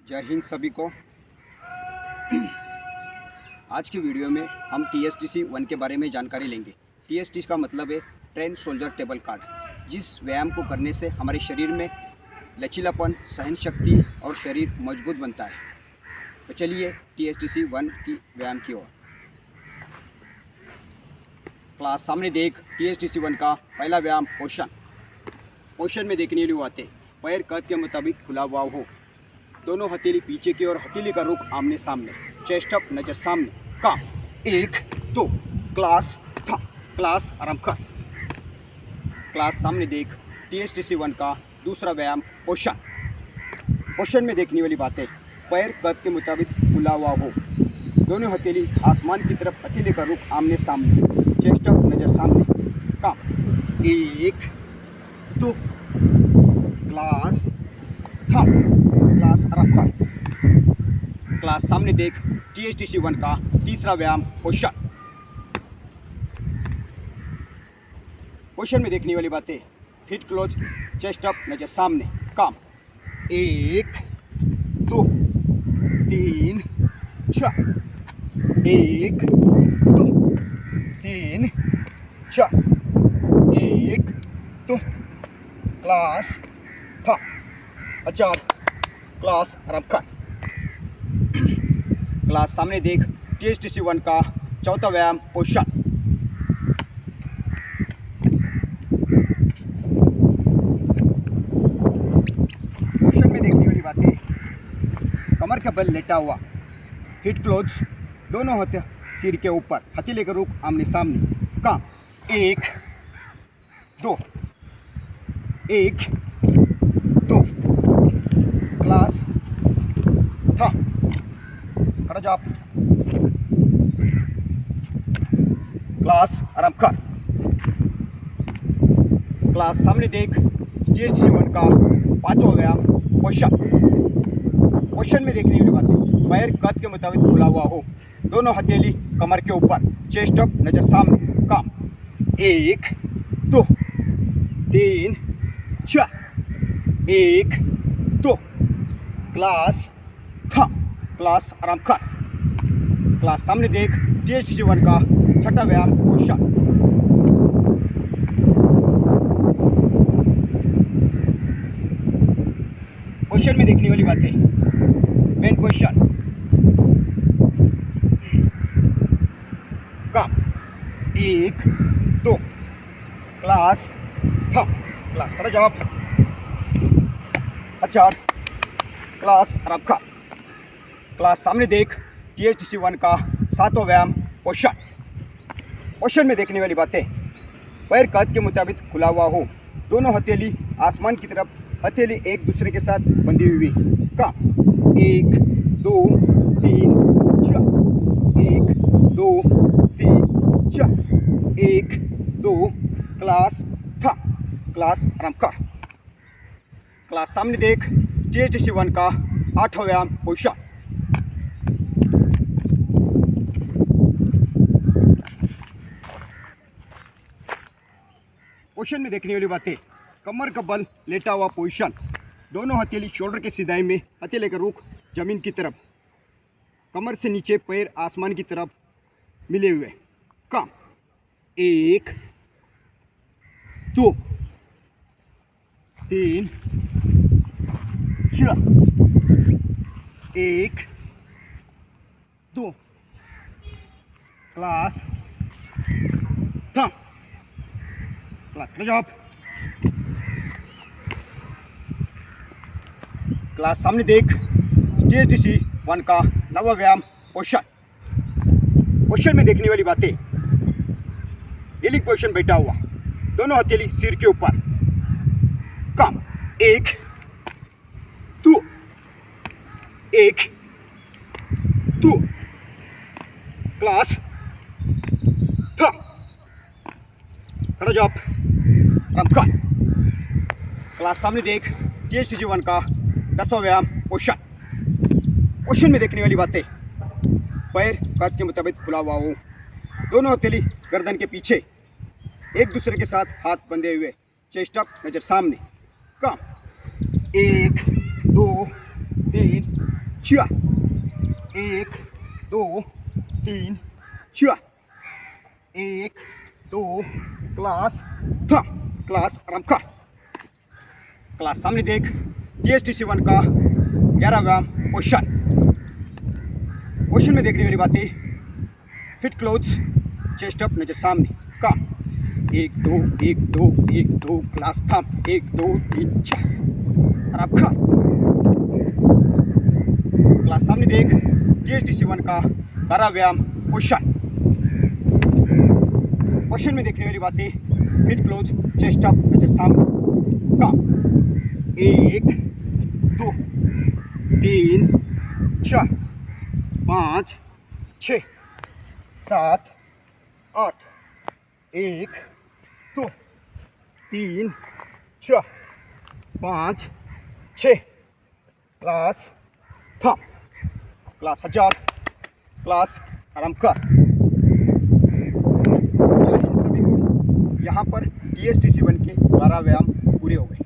जय हिंद सभी को। आज की वीडियो में हम TSTC 1 के बारे में जानकारी लेंगे। TSTC का मतलब है ट्रेन सोल्जर टेबल कार्ड, जिस व्यायाम को करने से हमारे शरीर में लचीलापन, सहन शक्ति और शरीर मजबूत बनता है। तो चलिए TSTC 1 की व्यायाम की ओर। क्लास सामने देख। TSTC 1 का पहला व्यायाम पोषण में देखने वाली बातें। पैर कद के मुताबिक खुला हुआ हो, दोनों हथेली पीछे की और हथेली का रुख आमने सामने, चेस्ट अप, नजर सामने, काम 1 2 क्लास था, क्लास आराम कर। क्लास सामने देख। TSTC 1 का दूसरा व्यायाम पोषण में देखने वाली बातें। पैर कद के मुताबिक खुला हुआ हो, दोनों हथेली आसमान की तरफ, हथेली का रुख आमने सामने, चेस्ट अप, नजर सामने, काम 1 2 क्लास था, क्लास आराम कर। क्लास सामने देख। TSTC 1 का तीसरा व्यायाम पोषण में देखने वाली बातें। फिट क्लोज, चेस्ट अप, नजर सामने, काम 1 2 3 4 1 2 3 4 1 2 क्लास था, अच्छा क्लास आराम कर। क्लास सामने देख। TSTC 1 का चौथा व्यायाम पोषण में देखने वाली बातें। कमर का बल लेटा हुआ, फिट क्लोज, दोनों हाथ सिर के ऊपर, हथेली का रुख आमने सामने, काम 1 2 1 2 क्लास था, खड़ा जाप, क्लास आराम कर। क्लास सामने देख। TSTC 1 का पांचवा व्यायाम पोषण में देखने वाली बातें। पैर कद के मुताबिक खुला हुआ हो, दोनों हथेली कमर के ऊपर, चेस्ट अप, नजर सामने, काम 1 2 3 4 1 2 क्लास था, क्लास आराम कर। क्लास सामने देख। TSTC 1 का छठा व्यायाम पोषण में देखने वाली बातें। बेंड पोजीशन, काम 1 2 क्लास था, क्लास खड़ा जवाब, अच्छा क्लास आराम कर। क्लास सामने देख। TSTC 1 का सातवां व्यायाम पोषण में देखने वाली बातें। पैर कद के मुताबिक खुला हुआ हो, दोनों हथेली आसमान की तरफ, हथेली एक दूसरे के साथ बंधी हुई, काम 1 2 3 4 1 2 3 4 1 2 क्लास था, क्लास आराम कर। क्लास सामने देख। TSTC 1 का आठवां व्यायाम पोषण में देखने वाली बातें। कमर का बल लेटा हुआ पोजीशन, दोनों हथेली शोल्डर के सिधाई में, हथेली का रुख जमीन की तरफ, कमर से नीचे पैर आसमान की तरफ मिले हुए, काम 1 2 3 4 1 2 क्लास था, क्लास का जवाब। क्लास सामने देख। TSTC 1 का नवा व्यायाम पोषण में देखने वाली बातें। हीलिंग पोजीशन, बैठा हुआ, दोनों हथेली सिर के ऊपर, काम 1 2 1 2 क्लास था, खड़ा जवाब, आराम कर। क्लास सामने देख। TSTC 1 का 10वां व्यायाम पोषण में देखने वाली बातें। पैर कद के मुताबिक खुला हुआ हो, दोनों हथेली गर्दन के पीछे, एक दूसरे के साथ हाथ बंधे हुए, चेस्ट अप, नजर सामने, काम 1 2 3 4 1 2 3 4 1 2 क्लास था। क्लास आराम कर। क्लास सामने देख। TSTC 1 का 11वां व्यायाम पोषण। पोषण में देखने वाली बातें, फिट क्लोथ्स, चेस्ट अप, नजर सामने, काम 1 2 1 2 1 2 क्लास थम 1 2 3 4 आराम कर। क्लास सामने देख। TSTC 1 का 12वां व्यायाम पोषण। पोषण में देखने वाली बातें, फिट क्लोथ्स, चेस्ट अप, नजर सामने, काम 1 2 3 4 5 6 7 8 1 2 3 4 5 6 क्लास थम। क्लास 1000। क्लास आराम कर। जय हिंद सभी को। यहाँ पर TSTC 1 के 12 व्यायाम पूरे हो गए।